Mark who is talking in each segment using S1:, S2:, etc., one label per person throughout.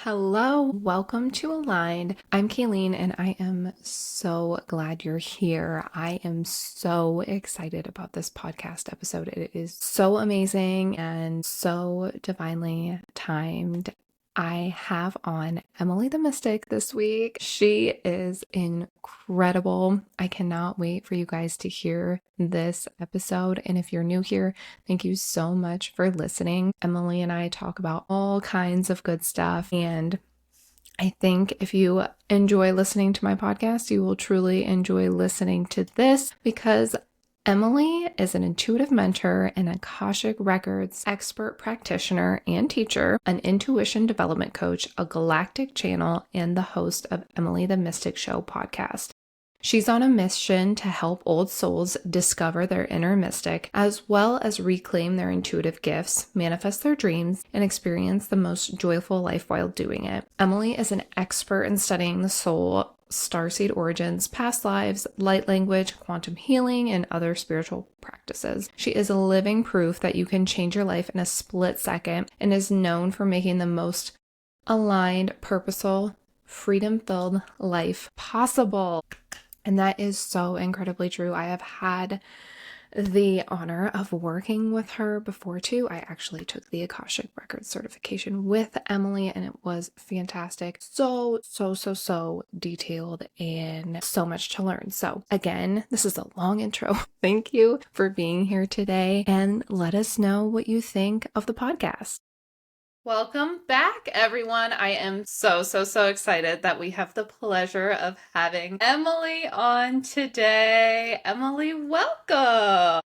S1: Hello, welcome to Aligned. I'm Kayleen and I am so glad you're here. I am so excited about this podcast episode. It is so amazing and so divinely timed. I have on Emily the Mystic this week. She is incredible. I cannot wait for you guys to hear this episode. And if you're new here, thank you so much for listening. Emily and I talk about all kinds of good stuff. And I think if you enjoy listening to my podcast, you will truly enjoy listening to this because Emily is an intuitive mentor, an Akashic Records expert practitioner and teacher, an intuition development coach, a Galactic channel, and the host of Emily the Mystic Show podcast. She's on a mission to help old souls discover their inner mystic, as well as reclaim their intuitive gifts, manifest their dreams, and experience the most joyful life while doing it. Emily is an expert in studying the soul, starseed origins, past lives, light language, quantum healing, and other spiritual practices. She is a living proof that you can change your life in a split second and is known for making the most aligned, purposeful, freedom-filled life possible. And that is so incredibly true. I have had the honor of working with her before too. I actually took the Akashic Records certification with Emily and it was fantastic. So detailed and so much to learn. So again, this is a long intro. Thank you for being here today and let us know what you think of the podcast. Welcome back, everyone. I am so excited that we have the pleasure of having Emily on today. Emily, welcome.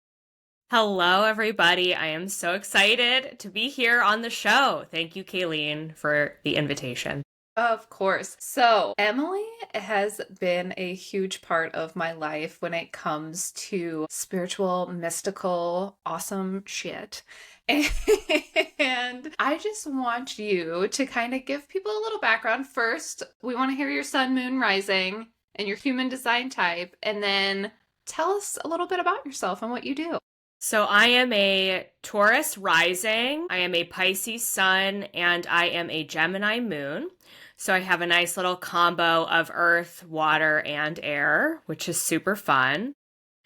S2: Hello, everybody. I am so excited to be here on the show. Thank you, Kayleen, for the invitation.
S1: Of course. So Emily has been a huge part of my life when it comes to spiritual, mystical, awesome shit. And I just want you to kind of give people a little background. First, we want to hear your sun, moon, rising, and your human design type. And then tell us a little bit about yourself and what you do.
S2: So I am a Taurus rising, I am a Pisces sun, and I am a Gemini moon. So I have a nice little combo of earth, water, and air, which is super fun.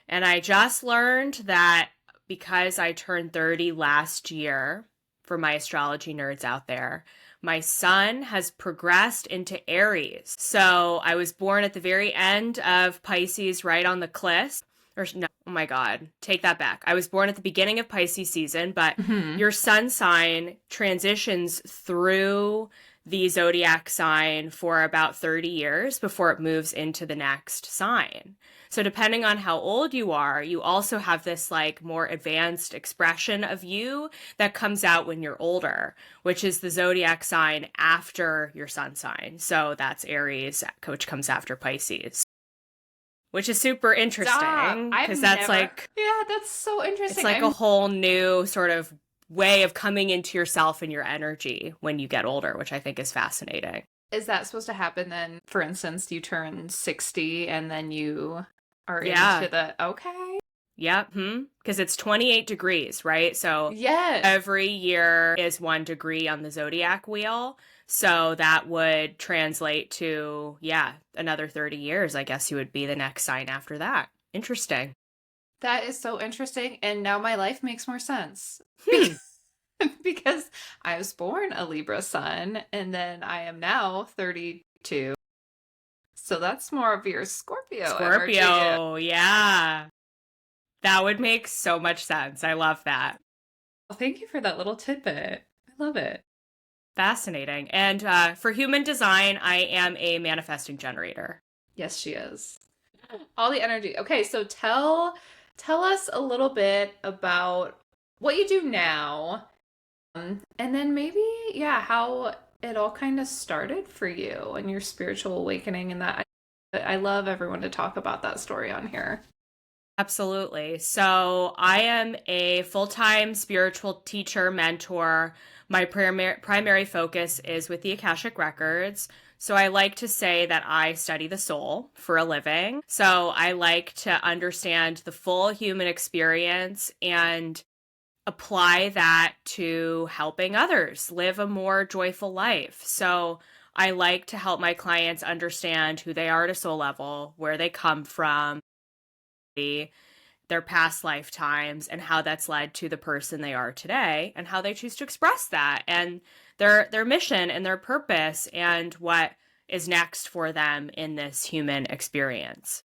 S2: And I just learned that because I turned 30 last year, for my astrology nerds out there, my sun has progressed into Aries. So I was born at the very end of Pisces, right on the cliff. Or no, oh my God, take that back. I was born at the beginning of Pisces season, but your sun sign transitions through the zodiac sign for about 30 years before it moves into the next sign. So depending on how old you are, you also have this like more advanced expression of you that comes out when you're older, which is the zodiac sign after your sun sign. So that's Aries, which comes after Pisces. Which is super interesting because that's
S1: that's so interesting.
S2: It's like a whole new sort of way of coming into yourself and your energy when you get older, which I think is fascinating.
S1: Is that supposed to happen then? For instance, you turn 60 and then you are into the, okay.
S2: Yep. Because it's 28 degrees, right? So
S1: yes.
S2: Every year is 1 degree on the zodiac wheel. So that would translate to, another 30 years. I guess you would be the next sign after that. Interesting.
S1: That is so interesting. And now my life makes more sense. Because I was born a Libra sun and then I am now 32. So that's more of your Scorpio energy.
S2: Yeah. That would make so much sense. I love that.
S1: Well, thank you for that little tidbit. I love it.
S2: Fascinating. And for human design, I am a manifesting generator.
S1: Yes, she is. All the energy. Okay, so tell us a little bit about what you do now. And then maybe, how it all kind of started for you and your spiritual awakening and that. I love everyone to talk about that story on here.
S2: Absolutely. So I am a full-time spiritual teacher, mentor. My primary focus is with the Akashic Records. So I like to say that I study the soul for a living. So I like to understand the full human experience and apply that to helping others live a more joyful life. So I like to help my clients understand who they are at a soul level, where they come from, their past lifetimes, and how that's led to the person they are today, and how they choose to express that, and their mission and their purpose, and what is next for them in this human experience.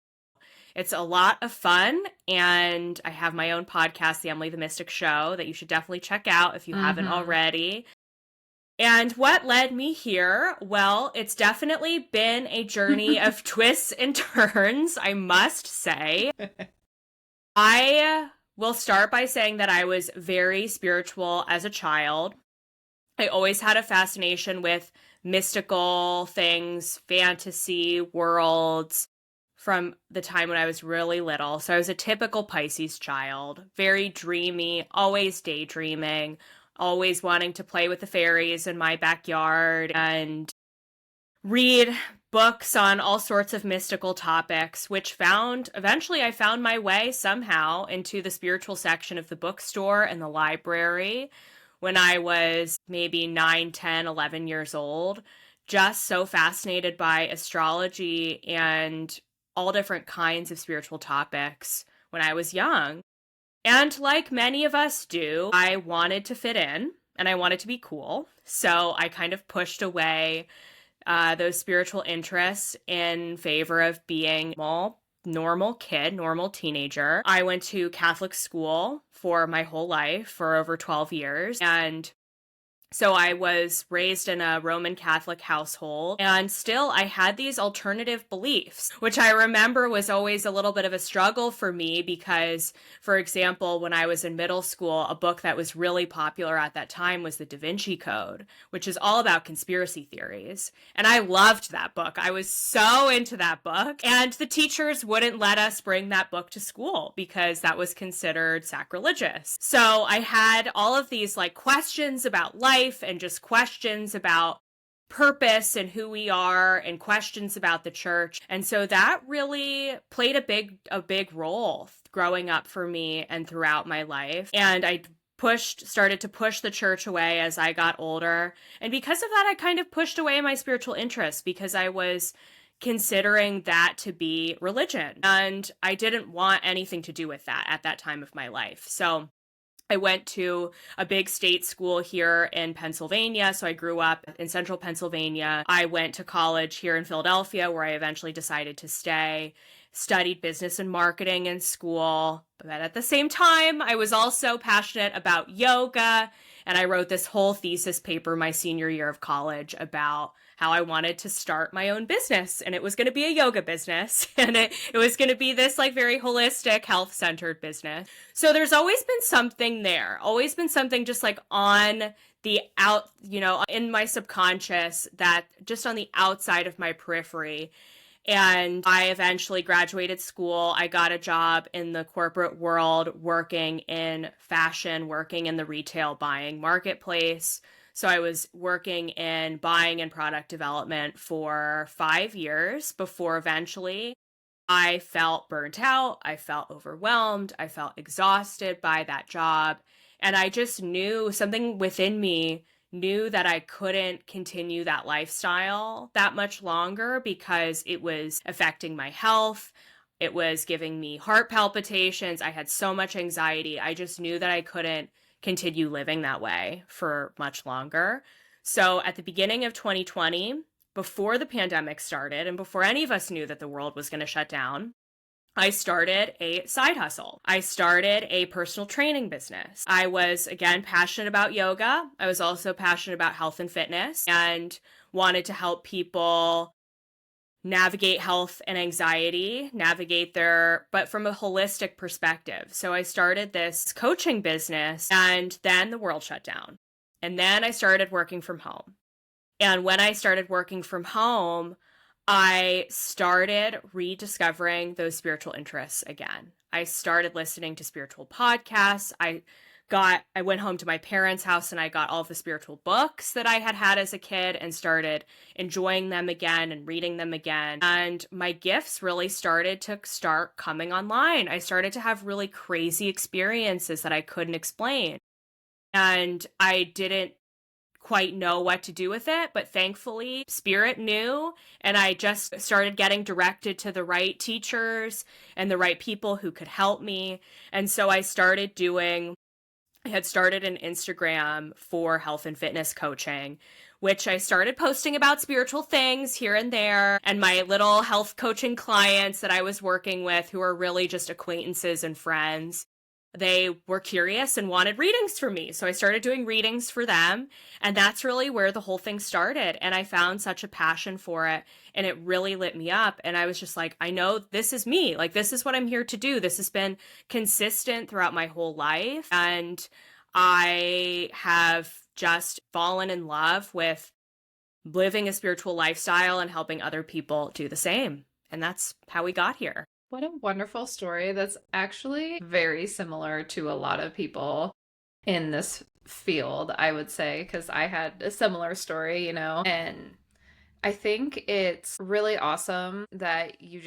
S2: It's a lot of fun, and I have my own podcast, The Emily the Mystic Show, that you should definitely check out if you haven't already. And what led me here? Well, it's definitely been a journey of twists and turns, I must say. I will start by saying that I was very spiritual as a child. I always had a fascination with mystical things, fantasy, worlds, from the time when I was really little. So I was a typical Pisces child, very dreamy, always daydreaming, always wanting to play with the fairies in my backyard and read books on all sorts of mystical topics, which eventually I found my way somehow into the spiritual section of the bookstore and the library when I was maybe 9, 10, 11 years old, just so fascinated by astrology and all different kinds of spiritual topics when I was young. And like many of us do, I wanted to fit in and I wanted to be cool. So I kind of pushed away those spiritual interests in favor of being a normal kid, normal teenager. I went to Catholic school for my whole life, for over 12 years. And so I was raised in a Roman Catholic household, and still I had these alternative beliefs, which I remember was always a little bit of a struggle for me because, for example, when I was in middle school, a book that was really popular at that time was the Da Vinci Code, which is all about conspiracy theories. And I loved that book. I was so into that book. And the teachers wouldn't let us bring that book to school because that was considered sacrilegious. So I had all of these like questions about life and just questions about purpose and who we are and questions about the church. And so that really played a big role growing up for me and throughout my life. And I started to push the church away as I got older. And because of that, I kind of pushed away my spiritual interests because I was considering that to be religion. And I didn't want anything to do with that at that time of my life. So I went to a big state school here in Pennsylvania, so I grew up in central Pennsylvania. I went to college here in Philadelphia, where I eventually decided to stay, studied business and marketing in school. But at the same time, I was also passionate about yoga, and I wrote this whole thesis paper my senior year of college about how I wanted to start my own business, and it was going to be a yoga business, and it was going to be this like very holistic, health-centered business. So there's always been something there, always been something just like on the out, in my subconscious, that just on the outside of my periphery. And I eventually graduated school. I got a job in the corporate world, working in fashion, working in the retail buying marketplace. So I was working in buying and product development for 5 years before eventually I felt burnt out. I felt overwhelmed. I felt exhausted by that job. And I just knew something within me knew that I couldn't continue that lifestyle that much longer because it was affecting my health. It was giving me heart palpitations. I had so much anxiety. I just knew that I couldn't continue living that way for much longer. So at the beginning of 2020, before the pandemic started and before any of us knew that the world was going to shut down, I started a side hustle. I started a personal training business. I was, again, passionate about yoga. I was also passionate about health and fitness and wanted to help people navigate health and anxiety, but from a holistic perspective. So I started this coaching business, and then the world shut down. And then I started working from home. And when I started working from home, I started rediscovering those spiritual interests again. I started listening to spiritual podcasts. I I went home to my parents' house and I got all of the spiritual books that I had had as a kid and started enjoying them again and reading them again. And my gifts really started to start coming online. I started to have really crazy experiences that I couldn't explain. And I didn't quite know what to do with it, but thankfully spirit knew, and I just started getting directed to the right teachers and the right people who could help me. And so I had started an Instagram for health and fitness coaching, which I started posting about spiritual things here and there. And my little health coaching clients that I was working with, who are really just acquaintances and friends, they were curious and wanted readings for me. So I started doing readings for them. And that's really where the whole thing started. And I found such a passion for it. And it really lit me up. And I was just like, I know this is me. Like, this is what I'm here to do. This has been consistent throughout my whole life. And I have just fallen in love with living a spiritual lifestyle and helping other people do the same. And that's how we got here.
S1: What a wonderful story. That's actually very similar to a lot of people in this field, I would say, because I had a similar story, and I think it's really awesome that you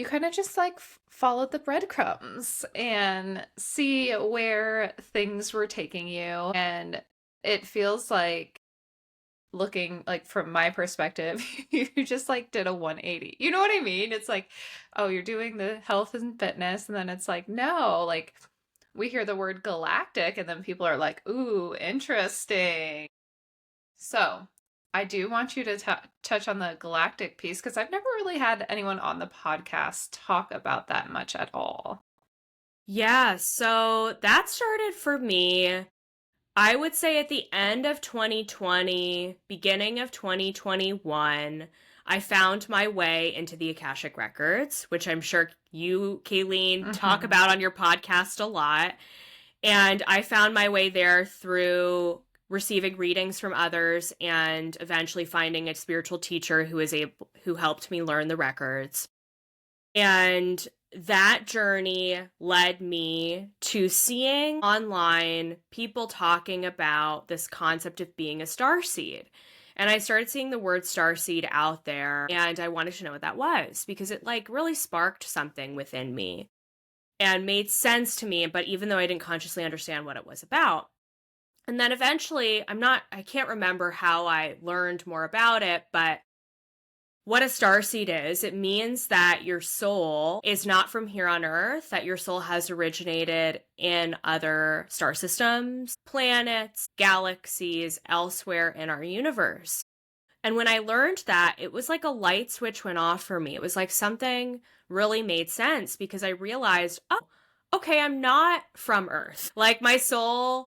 S1: kind of just like followed the breadcrumbs and see where things were taking you. And it feels like, looking like from my perspective, you just like did a 180. You know what I mean? It's like, oh, you're doing the health and fitness, and then it's like, no, like we hear the word galactic and then people are like, ooh, interesting. So I do want you to touch on the galactic piece, because I've never really had anyone on the podcast talk about that much at all.
S2: Yeah, so that started for me, I would say at the end of 2020, beginning of 2021, I found my way into the Akashic records, which I'm sure you, Kayleen, talk about on your podcast a lot. And I found my way there through receiving readings from others and eventually finding a spiritual teacher who helped me learn the records. And that journey led me to seeing online people talking about this concept of being a starseed. And I started seeing the word starseed out there, and I wanted to know what that was, because it like really sparked something within me and made sense to me, but even though I didn't consciously understand what it was about. And then eventually, I can't remember how I learned more about it, but what a starseed is, it means that your soul is not from here on Earth, that your soul has originated in other star systems, planets, galaxies, elsewhere in our universe. And when I learned that, it was like a light switch went off for me. It was like something really made sense, because I realized, oh, okay, I'm not from Earth. Like my soul,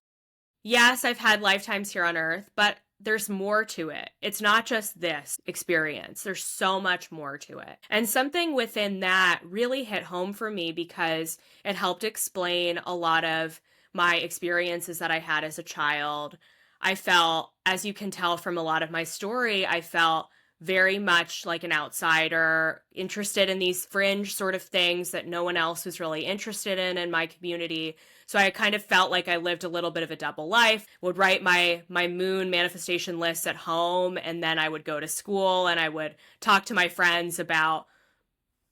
S2: yes, I've had lifetimes here on Earth, but there's more to it. It's not just this experience. There's so much more to it. And something within that really hit home for me, because it helped explain a lot of my experiences that I had as a child. I felt, as you can tell from a lot of my story, I felt very much like an outsider, interested in these fringe sort of things that no one else was really interested in my community. So I kind of felt like I lived a little bit of a double life, would write my moon manifestation lists at home, and then I would go to school and I would talk to my friends about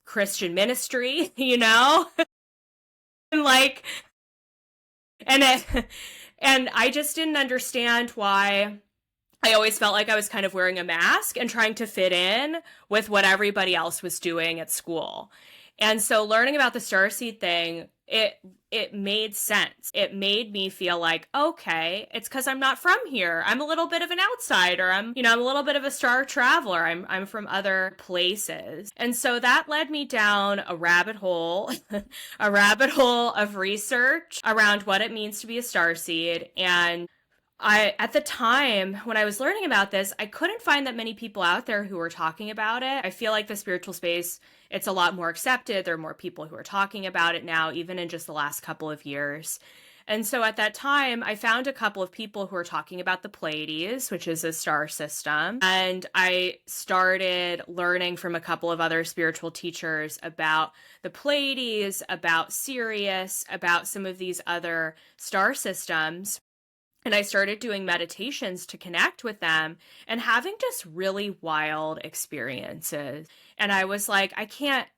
S2: Christian ministry, and like, and I just didn't understand why I always felt like I was kind of wearing a mask and trying to fit in with what everybody else was doing at school. And so learning about the starseed thing, it made sense. It made me feel like, okay, it's because I'm not from here. I'm a little bit of an outsider. I'm a little bit of a star traveler. I'm from other places. And so that led me down a rabbit hole, a rabbit hole of research around what it means to be a starseed. And at the time when I was learning about this, I couldn't find that many people out there who were talking about it. I feel like the spiritual space it's a lot more accepted. There are more people who are talking about it now, even in just the last couple of years. And so at that time, I found a couple of people who were talking about the Pleiades, which is a star system. And I started learning from a couple of other spiritual teachers about the Pleiades, about Sirius, about some of these other star systems. And I started doing meditations to connect with them and having just really wild experiences. And I was like, I can't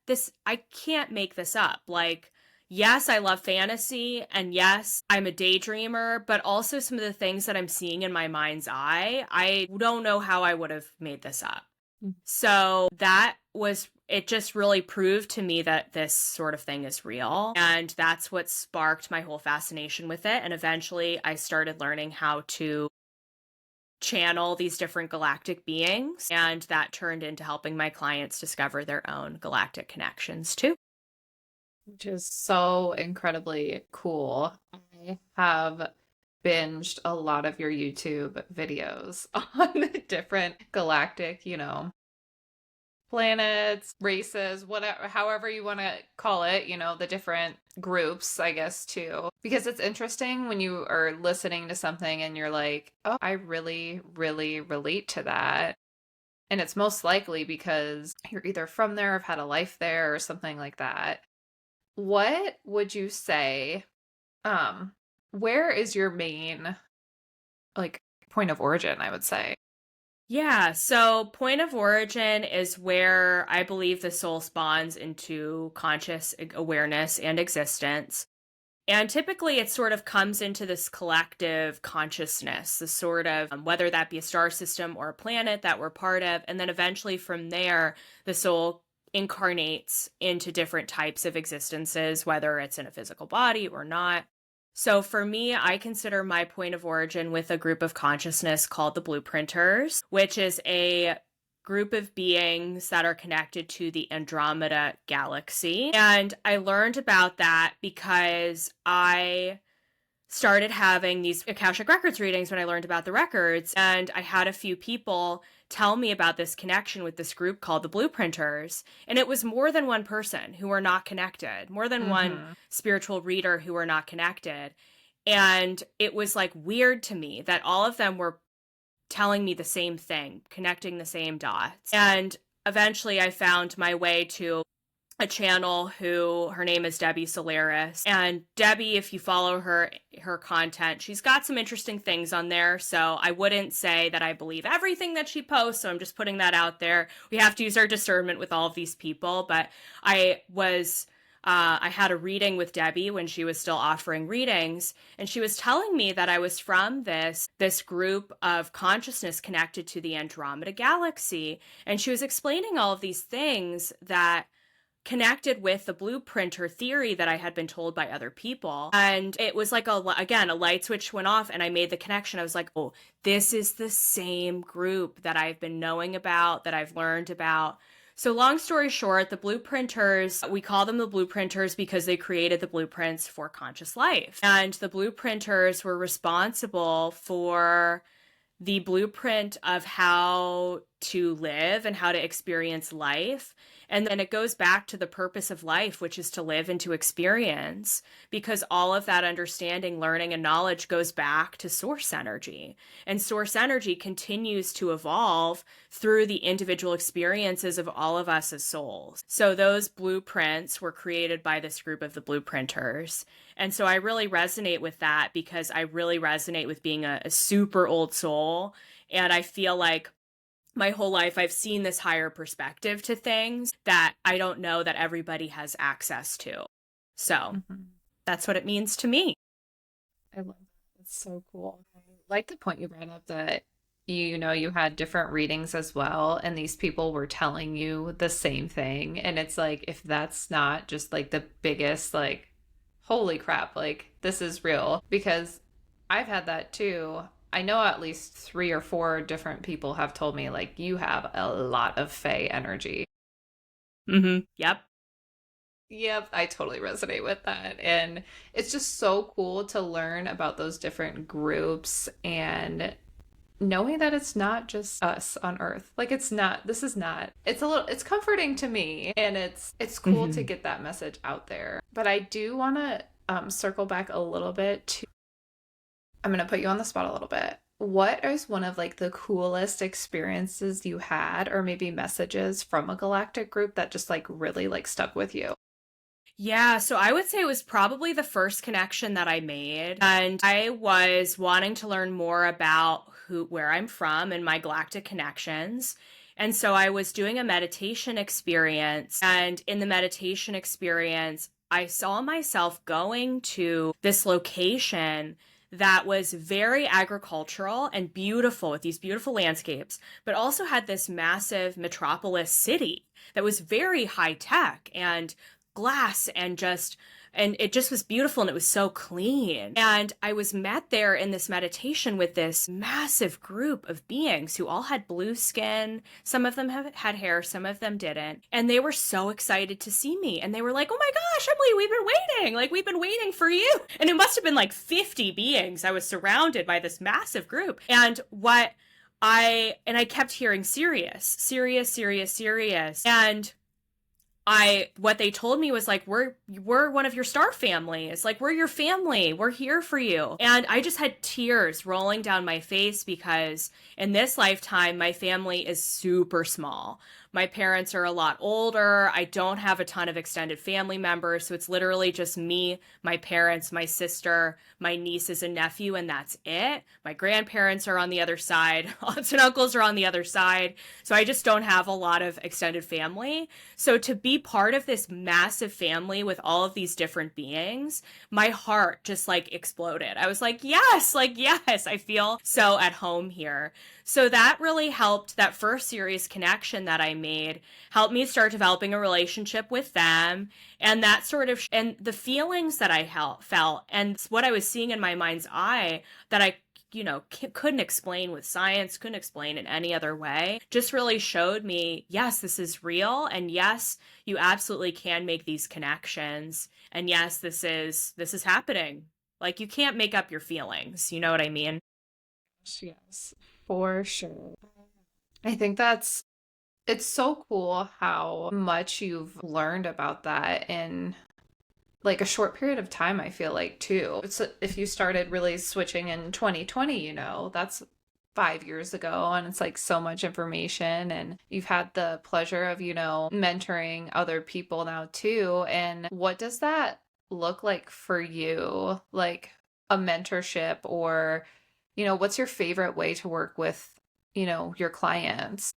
S2: make this up. Like, yes, I love fantasy, and yes, I'm a daydreamer, but also some of the things that I'm seeing in my mind's eye, I don't know how I would have made this up. So it just really proved to me that this sort of thing is real. And that's what sparked my whole fascination with it. And eventually I started learning how to channel these different galactic beings. And that turned into helping my clients discover their own galactic connections too.
S1: Which is so incredibly cool. I have binged a lot of your YouTube videos on different galactic, planets, races, whatever, however you want to call it, the different groups, I guess, too. Because it's interesting when you are listening to something and you're like, oh, I really, really relate to that. And it's most likely because you're either from there, or have had a life there, or something like that. What would you say, where is your main, point of origin, I would say?
S2: Yeah, so point of origin is where I believe the soul spawns into conscious awareness and existence. And typically it sort of comes into this collective consciousness, the sort of, whether that be a star system or a planet that we're part of. And then eventually from there, the soul incarnates into different types of existences, whether it's in a physical body or not. So for me, I consider my point of origin with a group of consciousness called the Blueprinters, which is a group of beings that are connected to the Andromeda galaxy. And I learned about that because I started having these Akashic Records readings when I learned about the records. And I had a few people tell me about this connection with this group called the Blueprinters. And it was more than one person who were not connected, more than one spiritual reader who were not connected. And it was like weird to me that all of them were telling me the same thing, connecting the same dots. And eventually I found my way to a channel her name is Debbie Solaris. And Debbie, if you follow her content, she's got some interesting things on there. So I wouldn't say that I believe everything that she posts. So I'm just putting that out there. We have to use our discernment with all of these people. But I had a reading with Debbie when she was still offering readings, and she was telling me that I was from this group of consciousness connected to the Andromeda galaxy. And she was explaining all of these things that connected with the blueprinter theory that I had been told by other people. And it was like, a light switch went off and I made the connection. I was like, oh, this is the same group that I've been knowing about, that I've learned about. So long story short, the blueprinters, we call them the blueprinters because they created the blueprints for conscious life. And the blueprinters were responsible for the blueprint of how to live and how to experience life. And then it goes back to the purpose of life, which is to live and to experience, because all of that understanding, learning, and knowledge goes back to source energy. And source energy continues to evolve through the individual experiences of all of us as souls. So those blueprints were created by this group of the blueprinters. And so I really resonate with that because I really resonate with being a super old soul. And I feel like my whole life I've seen this higher perspective to things that I don't know that everybody has access to. So that's what it means to me.
S1: I love that. It's so cool. I like the point you brought up that you had different readings as well, and these people were telling you the same thing. And it's like, if that's not just like the biggest, like, holy crap, like this is real, because I've had that too. I know at least 3 or 4 different people have told me, like, you have a lot of Fae energy.
S2: Yep.
S1: Yep, I totally resonate with that. And it's just so cool to learn about those different groups and knowing that it's not just us on Earth. Like it's not, this is not, it's comforting to me, and it's cool to
S2: Mhm.
S1: get that message out there. But I do want to circle back a little bit to, I'm going to put you on the spot a little bit. What is one of like the coolest experiences you had, or maybe messages from a galactic group that just like really like stuck with you?
S2: Yeah, so I would say it was probably the first connection that I made. And I was wanting to learn more about where I'm from and my galactic connections. And so I was doing a meditation experience. And in the meditation experience, I saw myself going to this location that was very agricultural and beautiful with these beautiful landscapes, but also had this massive metropolis city that was very high tech and glass and it just was beautiful and it was so clean. And I was met there in this meditation with this massive group of beings who all had blue skin. Some of them had hair, some of them didn't. And they were so excited to see me. And they were like, oh my gosh, Emily, we've been waiting. Like, we've been waiting for you. And it must have been like 50 beings. I was surrounded by this massive group. And I kept hearing Sirius, Sirius, Sirius, Sirius. And what they told me was like, we're one of your star families. Like, we're your family. We're here for you. And I just had tears rolling down my face because in this lifetime, my family is super small. My parents are a lot older. I don't have a ton of extended family members. So it's literally just me, my parents, my sister, my nieces and nephew, and that's it. My grandparents are on the other side. Aunts and uncles are on the other side. So I just don't have a lot of extended family. So to be part of this massive family with all of these different beings, my heart just like exploded. I was like, yes, I feel so at home here. So that really helped. That first serious connection that I made helped me start developing a relationship with them. And that sort of, and the feelings that I felt and what I was seeing in my mind's eye that I couldn't explain with science, couldn't explain in any other way, just really showed me, yes, this is real. And yes, you absolutely can make these connections. And yes, this is happening. Like, you can't make up your feelings. You know what I mean?
S1: Yes, for sure. I think it's so cool how much you've learned about that in like a short period of time, I feel like too. It's if you started really switching in 2020, that's 5 years ago, and it's like so much information, and you've had the pleasure of, mentoring other people now too. And what does that look like for you? Like a mentorship, or, what's your favorite way to work with, your clients?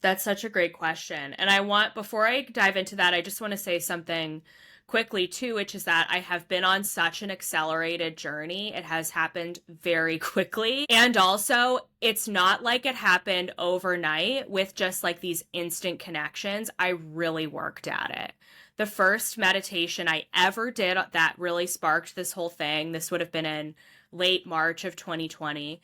S2: That's such a great question. And before I dive into that, I just want to say something quickly too, which is that I have been on such an accelerated journey. It has happened very quickly. And also, it's not like it happened overnight with just like these instant connections. I really worked at it. The first meditation I ever did that really sparked this whole thing, this would have been in late March of 2020.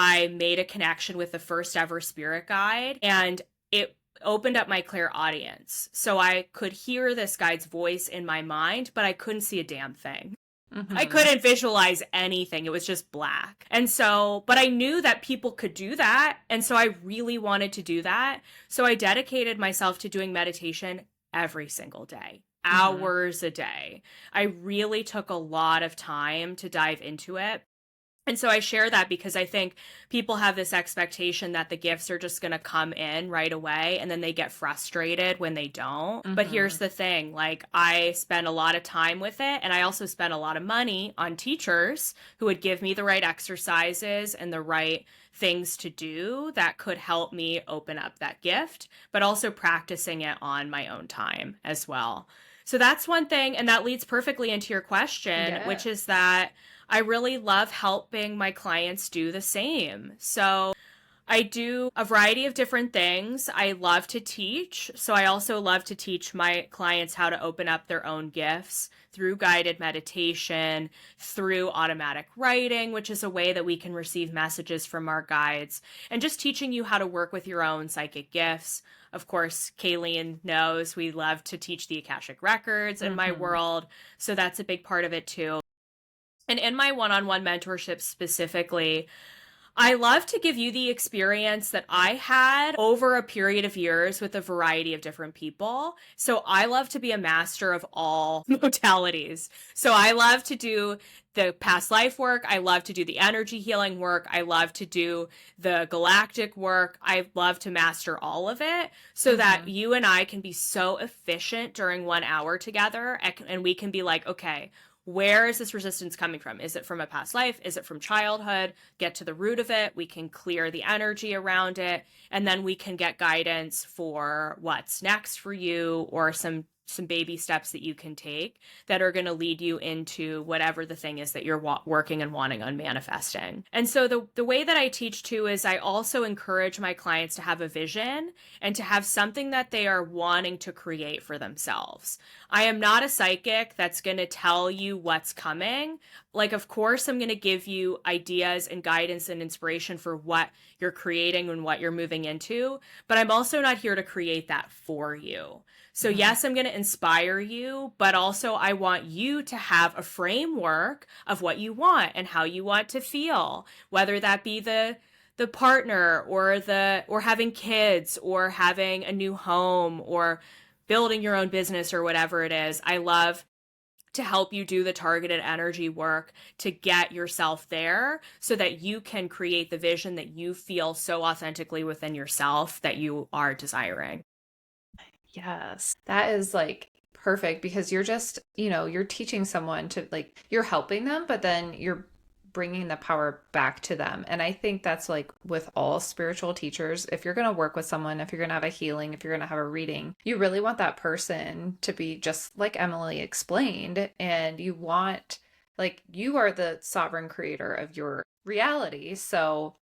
S2: I made a connection with the first ever spirit guide, and it opened up my clairaudience. So I could hear this guide's voice in my mind, but I couldn't see a damn thing. I
S1: Mm-hmm.
S2: couldn't visualize anything. It was just black. And so, but I knew that people could do that. And so I really wanted to do that. So I dedicated myself to doing meditation every single day,
S1: Mm-hmm.
S2: hours a day. I really took a lot of time to dive into it. And so I share that because I think people have this expectation that the gifts are just going to come in right away, and then they get frustrated when they don't. But
S1: Mm-hmm.
S2: here's the thing, like, I spent a lot of time with it, and I also spent a lot of money on teachers who would give me the right exercises and the right things to do that could help me open up that gift, but also practicing it on my own time as well. So that's one thing, and that leads perfectly into your question,
S1: Yeah.
S2: which is that I really love helping my clients do the same. So I do a variety of different things. I love to teach. So I also love to teach my clients how to open up their own gifts through guided meditation, through automatic writing, which is a way that we can receive messages from our guides, and just teaching you how to work with your own psychic gifts. Of course, Kayleen knows we love to teach the Akashic records in my
S1: Mm-hmm.
S2: world. So that's a big part of it too. And in my one on one mentorship specifically, I love to give you the experience that I had over a period of years with a variety of different people. So I love to be a master of all modalities. So I love to do the past life work. I love to do the energy healing work. I love to do the galactic work. I love to master all of it so that you and I can be so efficient during 1 hour together, and we can be like, okay, where is this resistance coming from? Is it from a past life? Is it from childhood? Get to the root of it. We can clear the energy around it. And then we can get guidance for what's next for you, or some baby steps that you can take that are going to lead you into whatever the thing is that you're working and wanting on manifesting. And so the way that I teach too is I also encourage my clients to have a vision and to have something that they are wanting to create for themselves. I am not a psychic that's going to tell you what's coming. Like, of course, I'm going to give you ideas and guidance and inspiration for what you're creating and what you're moving into, but I'm also not here to create that for you. So yes, I'm going to inspire you, but also I want you to have a framework of what you want and how you want to feel, whether that be the partner or having kids or having a new home or building your own business or whatever it is. I love to help you do the targeted energy work to get yourself there so that you can create the vision that you feel so authentically within yourself that you are desiring.
S1: Yes, that is like perfect, because you're just, you're teaching someone to, like, you're helping them, but then you're bringing the power back to them. And I think that's like with all spiritual teachers. If you're going to work with someone, if you're going to have a healing, if you're going to have a reading, you really want that person to be just like Emily explained. And you want, like, you are the sovereign creator of your reality. So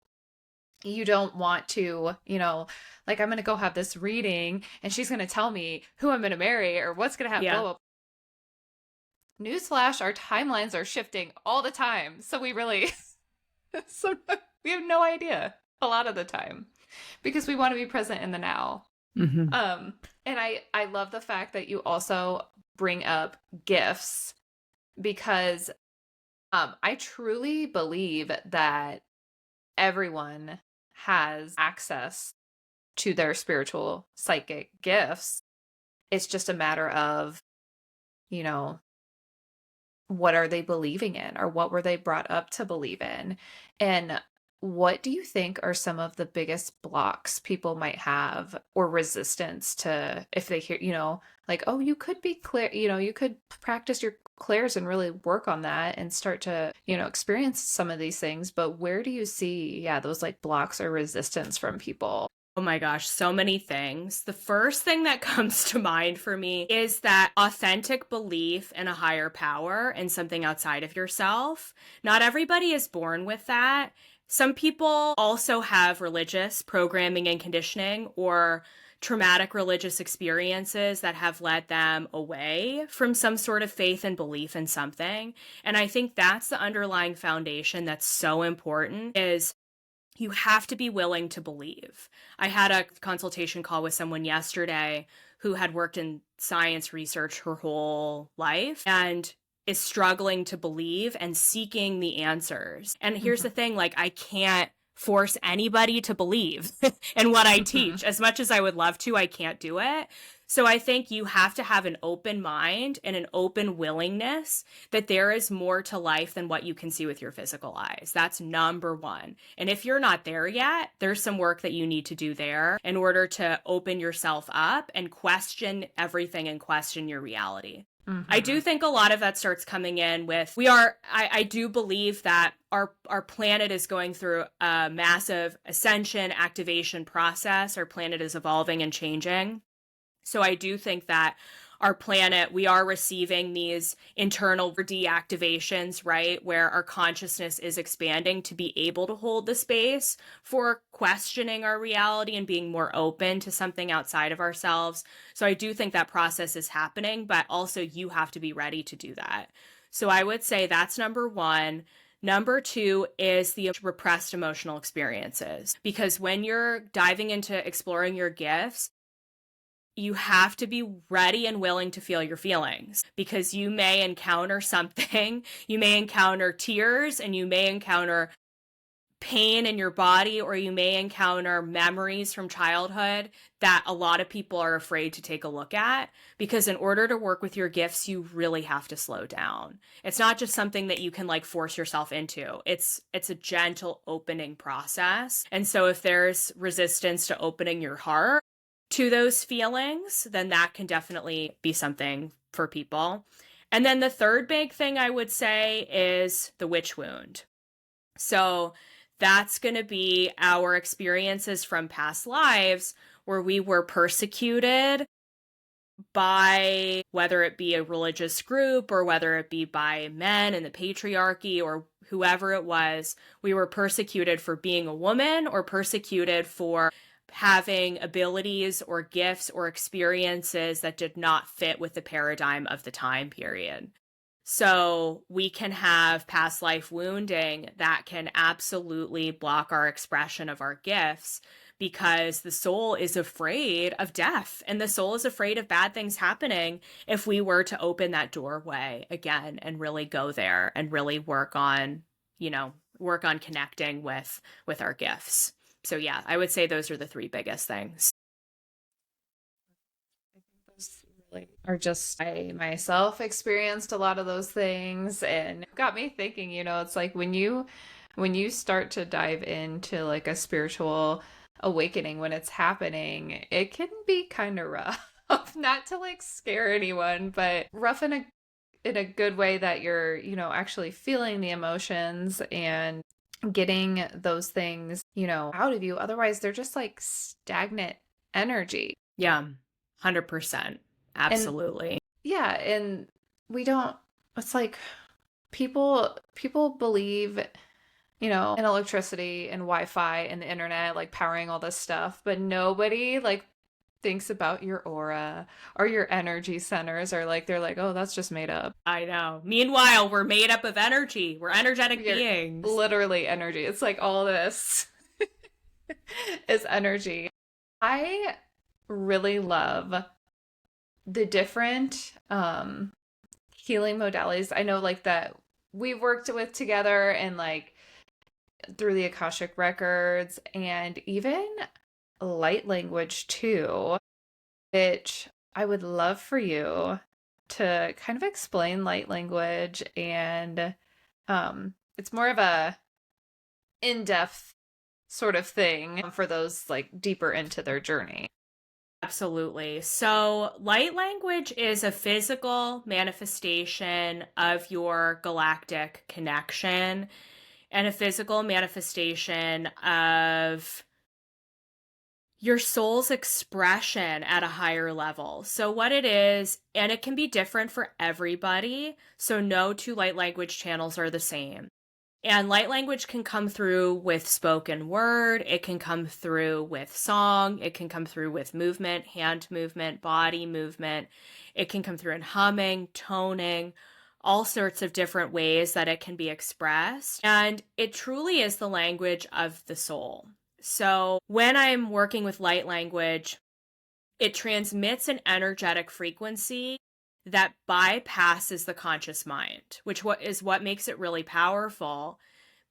S1: you don't want to, like, I'm going to go have this reading and she's going to tell me who I'm going to marry or what's going to happen.
S2: Yeah.
S1: Blah, blah. Newsflash, our timelines are shifting all the time. So we really, so we have no idea a lot of the time because we want to be present in the now.
S2: Mm-hmm.
S1: And I love the fact that you also bring up gifts, because I truly believe that everyone has access to their spiritual psychic gifts. It's just a matter of, what are they believing in, or what were they brought up to believe in? And what do you think are some of the biggest blocks people might have, or resistance to, if they hear, like, oh, you could be clear, you could practice your clairs and really work on that and start to, experience some of these things. But where do you see, those like blocks or resistance from people?
S2: Oh my gosh, so many things. The first thing that comes to mind for me is that authentic belief in a higher power and something outside of yourself. Not everybody is born with that. Some people also have religious programming and conditioning or traumatic religious experiences that have led them away from some sort of faith and belief in something. And I think that's the underlying foundation that's so important, is you have to be willing to believe. I had a consultation call with someone yesterday who had worked in science research her whole life and is struggling to believe and seeking the answers. And here's the thing, like, I can't force anybody to believe in what I teach. As much as I would love to, I can't do it. So I think you have to have an open mind and an open willingness that there is more to life than what you can see with your physical eyes. That's number one. And if you're not there yet, there's some work that you need to do there in order to open yourself up and question everything and question your reality. I do think a lot of that starts coming in with, I do believe that our planet is going through a massive ascension activation process. Our planet is evolving and changing. So I do think that our planet, we are receiving these internal deactivations, right? Where our consciousness is expanding to be able to hold the space for questioning our reality and being more open to something outside of ourselves. So I do think that process is happening, but also you have to be ready to do that. So I would say that's number one. Number two is the repressed emotional experiences, because when you're diving into exploring your gifts, you have to be ready and willing to feel your feelings, because you may encounter something, you may encounter tears, and you may encounter pain in your body, or you may encounter memories from childhood that a lot of people are afraid to take a look at, because in order to work with your gifts, you really have to slow down. It's not just something that you can like force yourself into. It's a gentle opening process. And so if there's resistance to opening your heart to those feelings, then that can definitely be something for people. And then the third big thing I would say is the witch wound. So that's going to be our experiences from past lives where we were persecuted by, whether it be a religious group or whether it be by men in the patriarchy or whoever it was. We were persecuted for being a woman or persecuted for having abilities or gifts or experiences that did not fit with the paradigm of the time period. So we can have past life wounding that can absolutely block our expression of our gifts, because the soul is afraid of death and the soul is afraid of bad things happening if we were to open that doorway again and really go there and really work on connecting with our gifts. So yeah, I would say those are the three biggest things.
S1: Are just I myself experienced a lot of those things, and it got me thinking, it's like when you start to dive into like a spiritual awakening when it's happening, it can be kind of rough. Not to like scare anyone, but rough in a good way, that you're, actually feeling the emotions and getting those things, out of you. Otherwise, they're just like stagnant energy.
S2: Yeah, 100%. Absolutely.
S1: And we don't, it's like people believe, in electricity and Wi-Fi and the internet, like powering all this stuff, but nobody like thinks about your aura or your energy centers, or like, they're like, oh, that's just made up.
S2: I know. Meanwhile, we're made up of energy. We're energetic beings.
S1: Literally energy. It's like all this is energy. I really love the different healing modalities I know, like, that we've worked with together, and like through the Akashic records, and even light language too, which I would love for you to kind of explain light language. And it's more of a in-depth sort of thing for those like deeper into their journey.
S2: Absolutely. So, light language is a physical manifestation of your galactic connection and a physical manifestation of your soul's expression at a higher level. So, what it is, and it can be different for everybody. So, no two light language channels are the same. And light language can come through with spoken word. It can come through with song. It can come through with movement, hand movement, body movement. It can come through in humming, toning, all sorts of different ways that it can be expressed. And it truly is the language of the soul. So when I'm working with light language, it transmits an energetic frequency that bypasses the conscious mind, which is what makes it really powerful.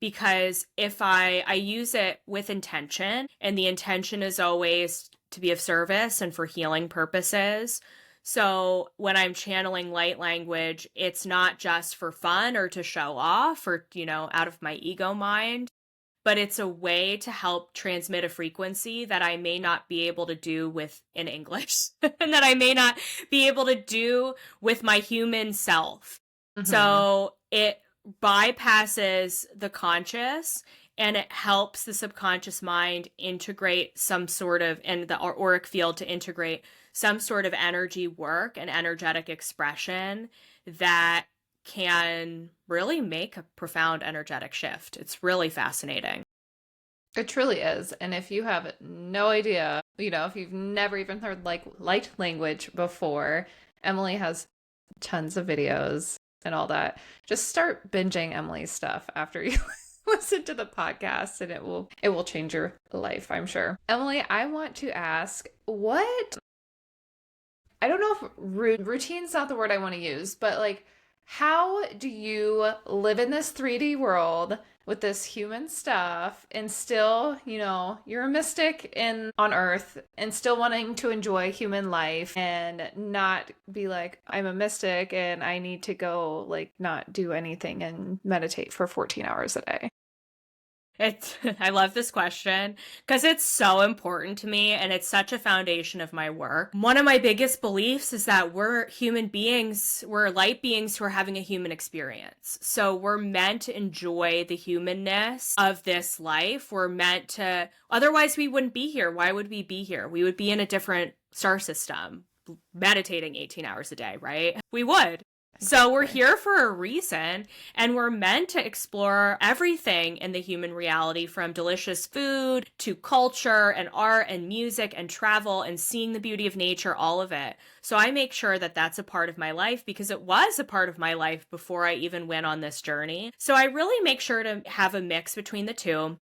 S2: Because if I use it with intention, and the intention is always to be of service and for healing purposes. So when I'm channeling light language, it's not just for fun or to show off or, out of my ego mind, but it's a way to help transmit a frequency that I may not be able to do in English and that I may not be able to do with my human self. Mm-hmm. So it bypasses the conscious, and it helps the subconscious mind integrate some sort of, and the auric field to integrate some sort of energy work and energetic expression that can really make a profound energetic shift. It's really fascinating.
S1: It truly is. And if you have no idea, if you've never even heard like light language before, Emily has tons of videos and all that. Just start binging Emily's stuff after you listen to the podcast, and it will change your life, I'm sure. Emily, I want to ask, I don't know if routine's not the word I want to use, but like, How do you live in this 3D world with this human stuff and still, you're a mystic in on Earth and still wanting to enjoy human life and not be like, I'm a mystic and I need to go like not do anything and meditate for 14 hours a day?
S2: I love this question because it's so important to me and it's such a foundation of my work. One of my biggest beliefs is that we're human beings, we're light beings who are having a human experience. So we're meant to enjoy the humanness of this life. We're meant to, otherwise we wouldn't be here. Why would we be here? We would be in a different star system, meditating 18 hours a day, right? We would. So we're here for a reason, and we're meant to explore everything in the human reality, from delicious food to culture and art and music and travel and seeing the beauty of nature, all of it. So I make sure that that's a part of my life because it was a part of my life before I even went on this journey. So I really make sure to have a mix between the two.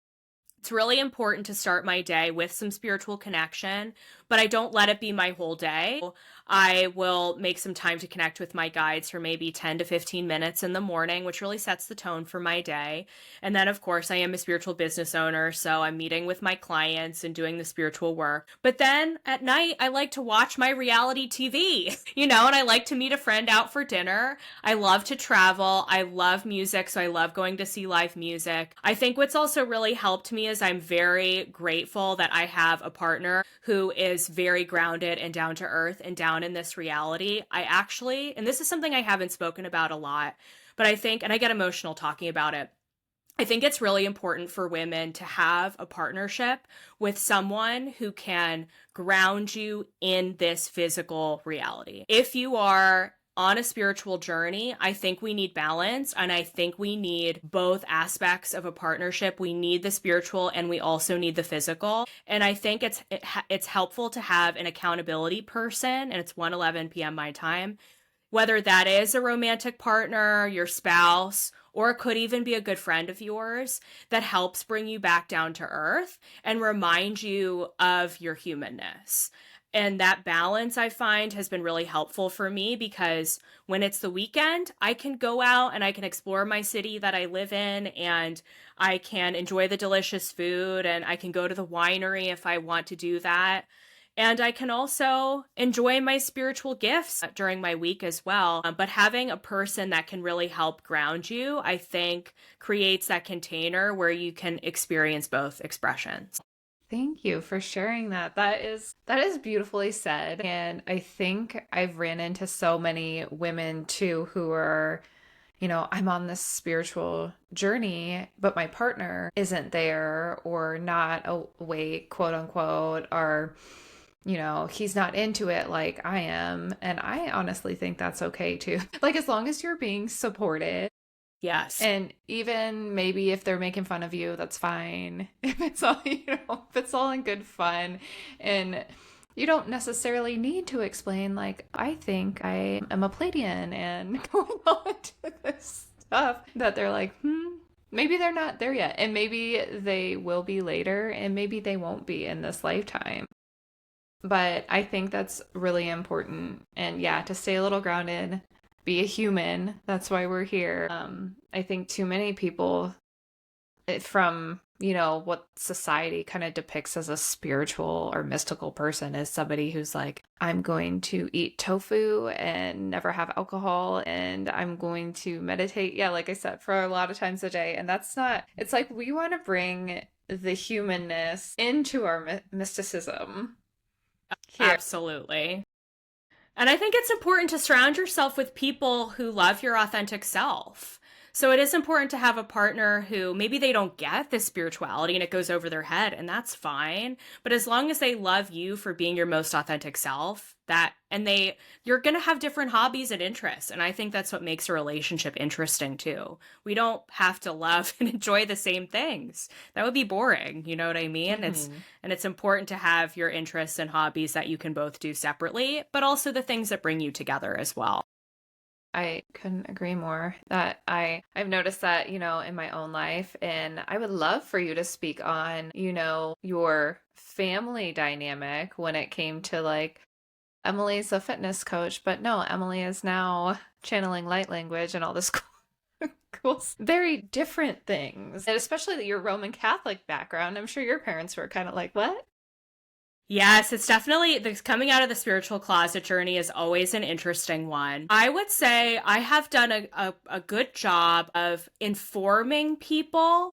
S2: It's really important to start my day with some spiritual connection, but I don't let it be my whole day. I will make some time to connect with my guides for maybe 10 to 15 minutes in the morning, which really sets the tone for my day. And then, of course, I am a spiritual business owner, so I'm meeting with my clients and doing the spiritual work. But then at night, I like to watch my reality TV, and I like to meet a friend out for dinner. I love to travel. I love music, so I love going to see live music. I think what's also really helped me is I'm very grateful that I have a partner who is very grounded and down to earth and down in this reality. I actually, and this is something I haven't spoken about a lot, but I think, and I get emotional talking about it, I think it's really important for women to have a partnership with someone who can ground you in this physical reality. If you are on a spiritual journey, I think we need balance, and I think we need both aspects of a partnership. We need the spiritual and we also need the physical. And I think it's helpful to have an accountability person, and it's 1:11 p.m. my time, whether that is a romantic partner, your spouse, or it could even be a good friend of yours that helps bring you back down to earth and remind you of your humanness. And that balance, I find, has been really helpful for me because when it's the weekend, I can go out and I can explore my city that I live in, and I can enjoy the delicious food, and I can go to the winery if I want to do that. And I can also enjoy my spiritual gifts during my week as well. But having a person that can really help ground you, I think, creates that container where you can experience both expressions.
S1: Thank you for sharing that. That is beautifully said. And I think I've ran into so many women too who are, I'm on this spiritual journey, but my partner isn't there or not awake, quote unquote, or he's not into it like I am. And I honestly think that's okay too. Like, as long as you're being supported.
S2: Yes.
S1: And even maybe if they're making fun of you, that's fine. If it's all, if it's all in good fun. And you don't necessarily need to explain, like, I think I am a Pleiadian and going on to this stuff that they're like, maybe they're not there yet. And maybe they will be later, and maybe they won't be in this lifetime. But I think that's really important. And yeah, to stay a little grounded, be a human. That's why we're here. I think too many people from, what society kind of depicts as a spiritual or mystical person is somebody who's like, I'm going to eat tofu and never have alcohol, and I'm going to meditate. Yeah, like I said, for a lot of times a day. And that's not, it's like we want to bring the humanness into our mysticism. Here.
S2: Absolutely. And I think it's important to surround yourself with people who love your authentic self. So it is important to have a partner who maybe they don't get this spirituality and it goes over their head, and that's fine. But as long as they love you for being your most authentic self, you're going to have different hobbies and interests. And I think that's what makes a relationship interesting too. We don't have to love and enjoy the same things. That would be boring. You know what I mean?
S1: Mm-hmm.
S2: It's important to have your interests and hobbies that you can both do separately, but also the things that bring you together as well.
S1: I couldn't agree more. That I've noticed that, in my own life, and I would love for you to speak on, your family dynamic when it came to like Emily's a fitness coach, but no, Emily is now channeling light language and all this cool, very different things. And especially your Roman Catholic background. I'm sure your parents were kind of like, what?
S2: Yes, it's definitely coming out of the spiritual closet journey is always an interesting one. I would say I have done a good job of informing people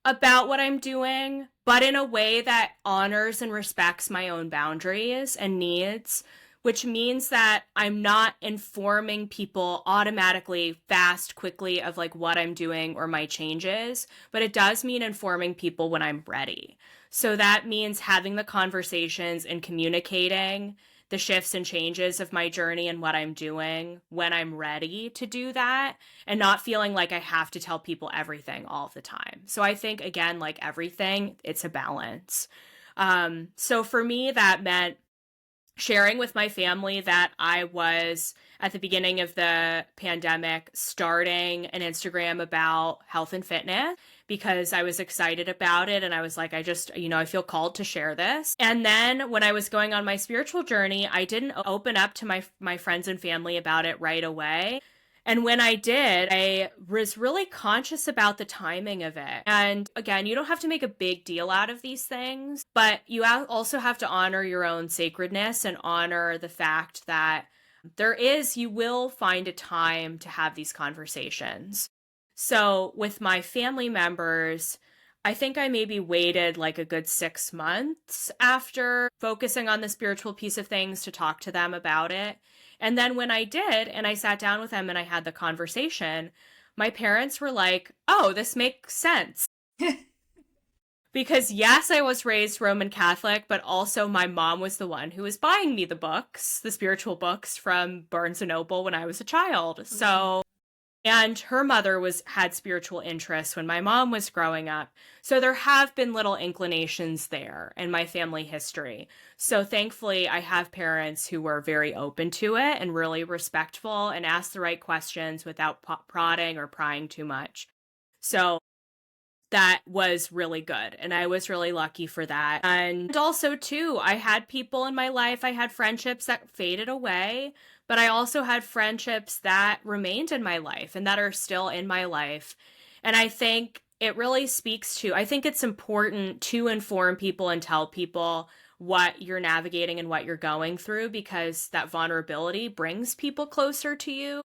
S2: about what I'm doing, but in a way that honors and respects my own boundaries and needs, which means that I'm not informing people automatically, fast, quickly of like what I'm doing or my changes, but it does mean informing people when I'm ready. So that means having the conversations and communicating the shifts and changes of my journey and what I'm doing when I'm ready to do that, and not feeling like I have to tell people everything all the time. So I think, again, like everything, it's a balance. So for me, that meant sharing with my family that I was, at the beginning of the pandemic, starting an Instagram about health and fitness because I was excited about it. And I was like, I feel called to share this. And then when I was going on my spiritual journey, I didn't open up to my friends and family about it right away. And when I did, I was really conscious about the timing of it. And again, you don't have to make a big deal out of these things, but you also have to honor your own sacredness and honor the fact that you will find a time to have these conversations. So with my family members, I think I maybe waited like a good 6 months after focusing on the spiritual piece of things to talk to them about it. And then when I did, and I sat down with them and I had the conversation, my parents were like, oh, this makes sense. Because yes, I was raised Roman Catholic, but also my mom was the one who was buying me the books, the spiritual books from Barnes and Noble when I was a child. So, and her mother had spiritual interests when my mom was growing up. So there have been little inclinations there in my family history. So thankfully, I have parents who were very open to it and really respectful and asked the right questions without prodding or prying too much. So that was really good. And I was really lucky for that. And also, too, I had people in my life, I had friendships that faded away, but I also had friendships that remained in my life and that are still in my life. And I think it really speaks to, I think it's important to inform people and tell people what you're navigating and what you're going through, because that vulnerability brings people closer to you.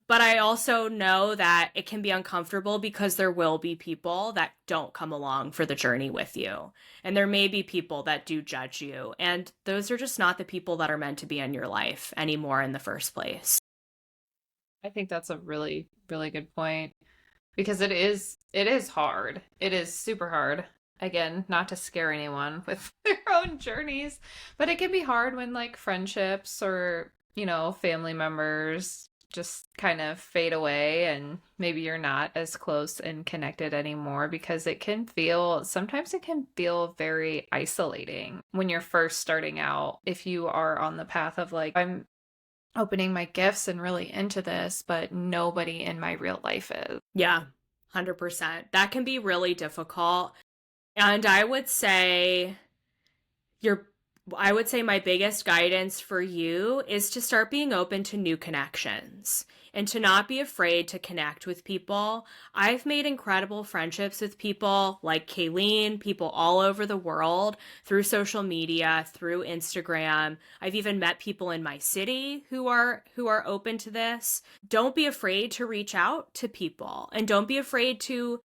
S2: But I also know that it can be uncomfortable because there will be people that don't come along for the journey with you. And there may be people that do judge you. And those are just not the people that are meant to be in your life anymore in the first place.
S1: I think that's a really, really good point because it is hard. It is super hard. Again, not to scare anyone with their own journeys, but it can be hard when like friendships or, family members just kind of fade away and maybe you're not as close and connected anymore because sometimes it can feel very isolating when you're first starting out. If you are on the path of like, I'm opening my gifts and really into this, but nobody in my real life is.
S2: Yeah, 100%. That can be really difficult. And I would say my biggest guidance for you is to start being open to new connections and to not be afraid to connect with people. I've made incredible friendships with people like Kayleen, people all over the world through social media, through Instagram. I've even met people in my city who are open to this. Don't be afraid to reach out to people, and don't be afraid to